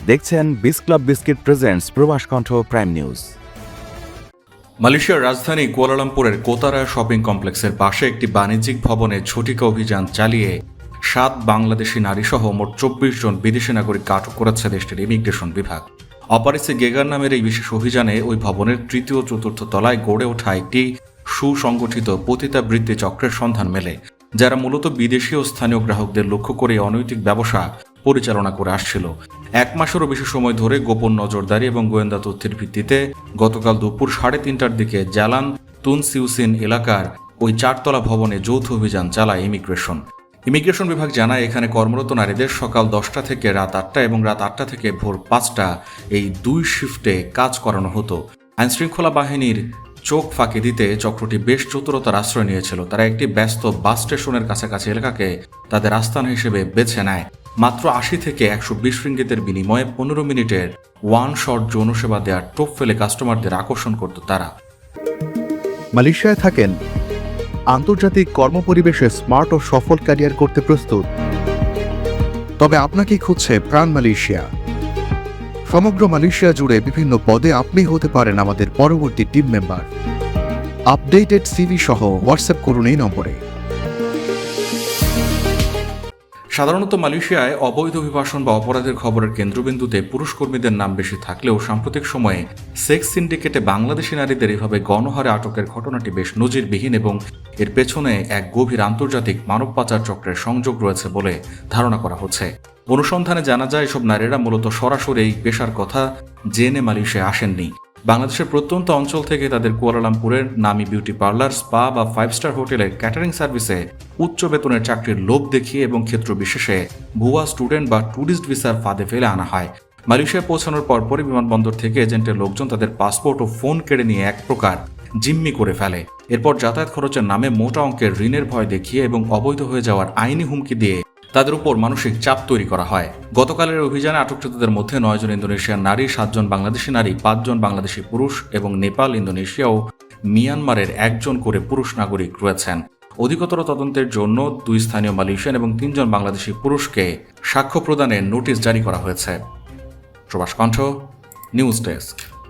দেখছেন বিস club biscuit presents প্রবাস কণ্ঠ প্রাইম নিউজ। মালয়েশিয়ার রাজধানী কুয়ালালামপুরের কোতারা শপিং কমপ্লেক্সের পাশে একটি বাণিজ্যিক ভবনে ঝটিকা অভিযান চালিয়ে 7 বাংলাদেশি নারীসহ মোট 24 জন বিদেশি নাগরিককে আটক করেছে দেশটির ইমিগ্রেশন বিভাগ। অপারেসি গেগার নামের এই বিশেষ অভিযানে ওই ভবনের তৃতীয় ও চতুর্থ তলায় গড়ে ওঠা একটি সুসংগঠিত পতিতাবৃত্তি চক্রের সন্ধান মেলে, যারা মূলত বিদেশি ও স্থানীয় গ্রাহকদের লক্ষ্য করে অনৈতিক ব্যবসা পরিচালনা করে আসছিল। 1 মাসেরও বেশি সময় ধরে গোপন নজরদারি এবং গোয়েন্দা তথ্যের ভিত্তিতে গতকাল দুপুর 3:30টার দিকে জালান তুনসিউসিন এলাকার ওই 4তলা ভবনে যৌথ অভিযান চালায় ইমিগ্রেশন বিভাগ জানায়, এখানে কর্মরত নারীদের সকাল 10টা থেকে রাত 8টা এবং রাত 8টা থেকে ভোর 5টা এই 2 শিফটে কাজ করানো হতো। আইনশৃঙ্খলা বাহিনীর চোখ ফাঁকি দিতে চক্রটি বেশ চতুরতার আশ্রয় নিয়েছিল। তারা একটি ব্যস্ত বাস স্টেশনের কাছাকাছি এলাকাকে তাদের আস্তানা হিসেবে বেছে নেয়। মাত্র 80 থেকে 120 রিঙ্গিতের বিনিময়ে 15 মিনিটের ওয়ান শট যৌন সেবা দেওয়ার টোপ ফেলে কাস্টমারদের আকর্ষণ করত তারা। মালয়েশিয়ায় থাকেন, আন্তর্জাতিক কর্মপরিবেশে স্মার্ট ও সফল ক্যারিয়ার করতে প্রস্তুত, তবে আপনাকেই খুঁজছে প্রাণ মালয়েশিয়া। সমগ্র মালয়েশিয়া জুড়ে বিভিন্ন পদে আপনি হতে পারেন আমাদের পরবর্তী টিম মেম্বার। আপডেটেড সিভি সহ হোয়াটসঅ্যাপ করুন এই নম্বরে। সাধারণত মালয়েশিয়ায় অবৈধ অভিবাসন বা অপরাধের খবরের কেন্দ্রবিন্দুতে পুরুষ কর্মীদের নাম বেশি থাকলেও সাম্প্রতিক সময়ে সেক্স সিন্ডিকেটে বাংলাদেশি নারীদের এভাবে গণহারে আটকের ঘটনাটি বেশ নজিরবিহীন এবং এর পেছনে এক গভীর আন্তর্জাতিক মানব পাচার চক্রের সংযোগ রয়েছে বলে ধারণা করা হচ্ছে। অনুসন্ধানে জানা যায়, এসব নারীরা মূলত সরাসরি এই পেশার কথা জেনে মালয়েশিয়ায় আসেননি। বাংলাদেশের প্রত্যন্ত অঞ্চল থেকে তাদের কুয়ালালামপুরের নামী বিউটি পার্লার, স্পা বা 5 স্টার হোটেলের ক্যাটারিং সার্ভিসে উচ্চ বেতনের চাকরির লোভ দেখিয়ে এবং ক্ষেত্র বিশেষে ভুয়া স্টুডেন্ট বা ট্যুরিস্ট ভিসার ফাঁদে ফেলে আনা হয়। মালয়েশিয়ায় পৌঁছানোর পরপরই বিমানবন্দর থেকে এজেন্টের লোকজন তাদের পাসপোর্ট ও ফোন কেড়ে নিয়ে এক প্রকার জিম্মি করে ফেলে। এরপর যাতায়াত খরচের নামে মোটা অঙ্কের ঋণের ভয় দেখিয়ে এবং অবৈধ হয়ে যাওয়ার আইনি হুমকি দিয়ে তাদের উপর মানসিক চাপ তৈরি করা হয়। গতকালের অভিযানে আটককৃতদের মধ্যে 9 জন ইন্দোনেশিয়ান নারী, 7 জন বাংলাদেশি নারী, 5 জন বাংলাদেশি পুরুষ এবং নেপাল, ইন্দোনেশিয়া ও মিয়ানমারের 1 জন করে পুরুষ নাগরিক রয়েছেন। অধিকতর তদন্তের জন্য 2 স্থানীয় মালয়েশিয়ান এবং 3 জন বাংলাদেশি পুরুষকে সাক্ষ্য প্রদানের নোটিশ জারি করা হয়েছে। প্রবাস কণ্ঠ নিউজ ডেস্ক।